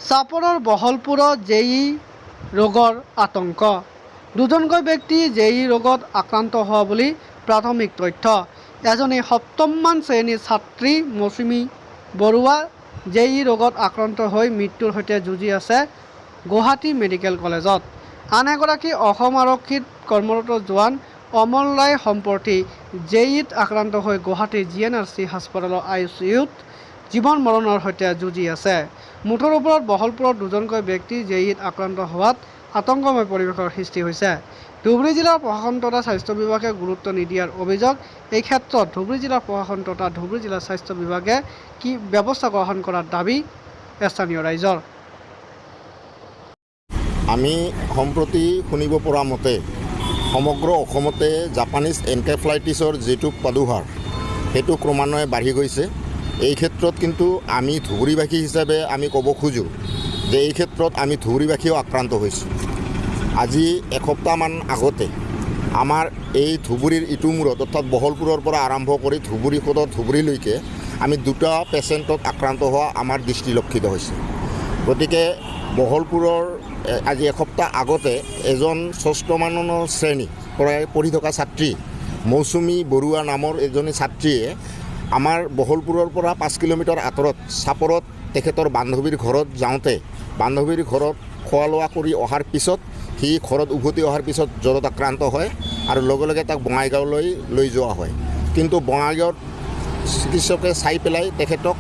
চাপৰৰ বহলপুৰত জেই ৰোগৰ আতংক। দুজনকৈ ব্যক্তি জেই ৰোগত আক্ৰান্ত হোৱা বুলি প্ৰাথমিক তথ্য। এজনী সপ্তমমান শ্ৰেণীৰ ছাত্ৰী মৌচুমী বৰুৱা জেই ৰোগত আক্ৰান্ত হৈ মৃত্যুৰ সৈতে যুঁজি আছে গুৱাহাটী মেডিকেল কলেজত। আন এগৰাকী অসম আৰক্ষীত কৰ্মৰত জোৱান অমল ৰায় সম্প্ৰতি জেইত আক্ৰান্ত হৈ গুৱাহাটীৰ GNRC হাস্পতালৰ ICUত জীৱন মৰণৰ সৈতে যুঁজি আছে। মুঠৰ ওপৰত বহলপুৰত দুজনকৈ ব্যক্তি জেইত আক্ৰান্ত হোৱাত আতংকময় পৰিৱেশৰ সৃষ্টি হৈছে। ধুবুৰী জিলাৰ প্ৰশাসন তথা স্বাস্থ্য বিভাগে গুৰুত্ব নিদিয়াৰ অভিযোগ। এই ক্ষেত্ৰত ধুবুৰী জিলাৰ প্ৰশাসন তথা ধুবুৰী জিলাৰ স্বাস্থ্য বিভাগে কি ব্যৱস্থা গ্ৰহণ কৰাৰ দাবী স্থানীয় ৰাইজৰ। আমি সম্প্ৰতি শুনিব পৰা মতে সমগ্ৰ অসমতে জাপানীজ এনকেফেলাইটিছৰ যিটো প্ৰাদুৰ্ভাৱ সেইটো ক্ৰমান্বয়ে বাঢ়ি গৈছে। এই ক্ষেত্ৰত কিন্তু আমি ধুবুৰীবাসী হিচাপে আমি ক'ব খোজোঁ যে এই ক্ষেত্ৰত আমি ধুবুৰীবাসীও আক্ৰান্ত হৈছোঁ। আজি এসপ্তাহমান আগতে আমাৰ এই ধুবুৰীৰ ইটো মূৰত অৰ্থাৎ বহলপুৰৰ পৰা আৰম্ভ কৰি ধুবুৰী সদৰ ধুবুৰীলৈকে আমি দুটা পেচেণ্টত আক্ৰান্ত হোৱা আমাৰ দৃষ্টিলক্ষিত হৈছে। গতিকে বহলপুৰৰ আজি এসপ্তাহ আগতে এজন ষষ্ঠমান শ্ৰেণী পঢ়ি থকা ছাত্ৰী মৌচুমী বৰুৱা নামৰ এজনী ছাত্ৰীয়ে আমাৰ বহলপুৰৰ পৰা 5 কিলোমিটাৰ আঁতৰত চাপৰত তেখেতৰ বান্ধৱীৰ ঘৰত যাওঁতে বান্ধৱীৰ ঘৰত খোৱা লোৱা কৰি অহাৰ পিছত সি ঘৰত উভতি অহাৰ পিছত জ্বৰত আক্ৰান্ত হয় আৰু লগে লগে তাক বঙাইগাঁৱলৈ লৈ যোৱা হয়। কিন্তু বঙাইগাঁৱত চিকিৎসকে চাই পেলাই তেখেতক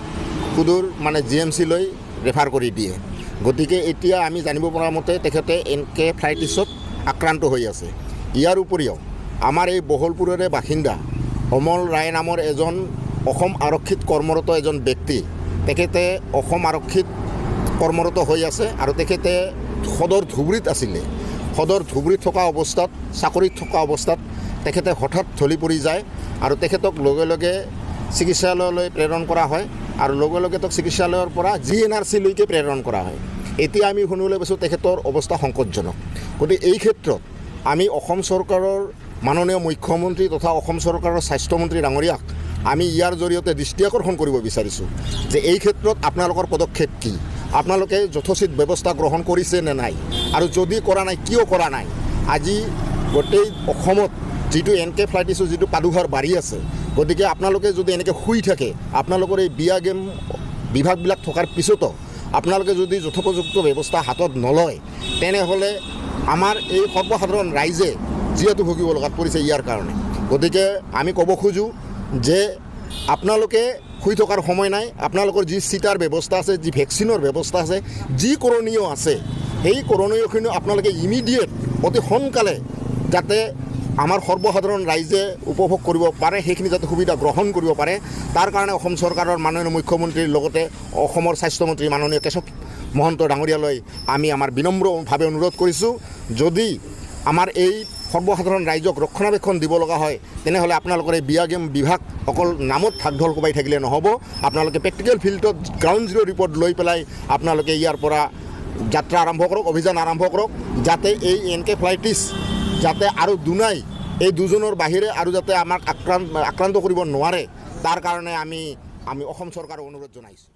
সুদূৰ GMC লৈ ৰেফাৰ কৰি দিয়ে। গতিকে এতিয়া আমি জানিব পৰা মতে তেখেতে এনকেফেলাইটিছত আক্ৰান্ত হৈ আছে। ইয়াৰ উপৰিও আমাৰ এই বহলপুৰৰে বাসিন্দা অমল ৰায় নামৰ এজন অসম আৰক্ষীত কৰ্মৰত এজন ব্যক্তি, তেখেতে অসম আৰক্ষীত কৰ্মৰত হৈ আছে আৰু তেখেতে সদৰ ধুবুৰীত আছিলে। সদৰ ধুবুৰীত থকা অৱস্থাত চাকৰিত থকা অৱস্থাত তেখেতে হঠাৎ ঢলি পৰি যায় আৰু তেখেতক লগে লগে চিকিৎসালয়লৈ প্ৰেৰণ কৰা হয় আৰু লগে লগে তেওঁক চিকিৎসালয়ৰ পৰা GNRC লৈকে প্ৰেৰণ কৰা হয়। এতিয়া আমি শুনিবলৈ পাইছোঁ তেখেতৰ অৱস্থা সংকটজনক। গতিকে এই ক্ষেত্ৰত আমি অসম চৰকাৰৰ মাননীয় মুখ্যমন্ত্ৰী তথা অসম চৰকাৰৰ স্বাস্থ্যমন্ত্ৰী ডাঙৰীয়াক আমি ইয়াৰ জৰিয়তে দৃষ্টি আকৰ্ষণ কৰিব বিচাৰিছোঁ যে এই ক্ষেত্ৰত আপোনালোকৰ পদক্ষেপ কি, আপোনালোকে যথোচিত ব্যৱস্থা গ্ৰহণ কৰিছে নে নাই, আৰু যদি কৰা নাই কিয় কৰা নাই। আজি গোটেই অসমত যিটো এনকেফেলাইটিছৰ যিটো প্ৰাদুৰ্ভাৱ বাঢ়ি আছে, গতিকে আপোনালোকে যদি এনেকৈ শুই থাকে, আপোনালোকৰ এই বিয়া গেম বিভাগবিলাক থকাৰ পিছতো আপোনালোকে যদি যথোপযুক্ত ব্যৱস্থা হাতত নলয়, তেনেহ'লে আমাৰ এই সৰ্বসাধাৰণ ৰাইজে যিহেতু ভুগিব লগাত পৰিছে ইয়াৰ কাৰণে। গতিকে আমি ক'ব খোজোঁ যে আপোনালোকে শুই থকাৰ সময় নাই। আপোনালোকৰ যি চিটাৰ ব্যৱস্থা আছে, যি ভেকচিনৰ ব্যৱস্থা আছে, যি কৰণীয় আছে, সেই কৰণীয়খিনি আপোনালোকে ইমিডিয়েট অতি সোনকালে যাতে আমাৰ সৰ্বসাধাৰণ ৰাইজে উপভোগ কৰিব পাৰে, সেইখিনি যাতে সুবিধা গ্ৰহণ কৰিব পাৰে, তাৰ কাৰণে অসম চৰকাৰৰ মাননীয় মুখ্যমন্ত্ৰীৰ লগতে অসমৰ স্বাস্থ্যমন্ত্ৰী মাননীয় কেশৱ মহন্ত ডাঙৰীয়ালৈ আমি আমাৰ বিনম্ৰভাৱে অনুৰোধ কৰিছোঁ। যদি আমাৰ এই সৰ্বসাধাৰণ ৰাইজক ৰক্ষণাবেক্ষণ দিব লগা হয়, তেনেহ'লে আপোনালোকৰ এই বিয়া গেম বিভাগ অকল নামত ঢাক ঢোল কোবাই থাকিলে নহ'ব। আপোনালোকে প্ৰেক্টিকেল ফিল্ডত গ্ৰাউণ্ড জিৰ' ৰিপৰ্ট লৈ পেলাই আপোনালোকে ইয়াৰ পৰা যাত্ৰা আৰম্ভ কৰক, অভিযান আৰম্ভ কৰক, যাতে এই এনকেফেলাইটিছ যাতে আৰু দুনাই এই দুজনৰ বাহিৰে আৰু যাতে আমাক আক্ৰান্ত কৰিব নোৱাৰে, তাৰ কাৰণে আমি অসম চৰকাৰক অনুৰোধ জনাইছোঁ।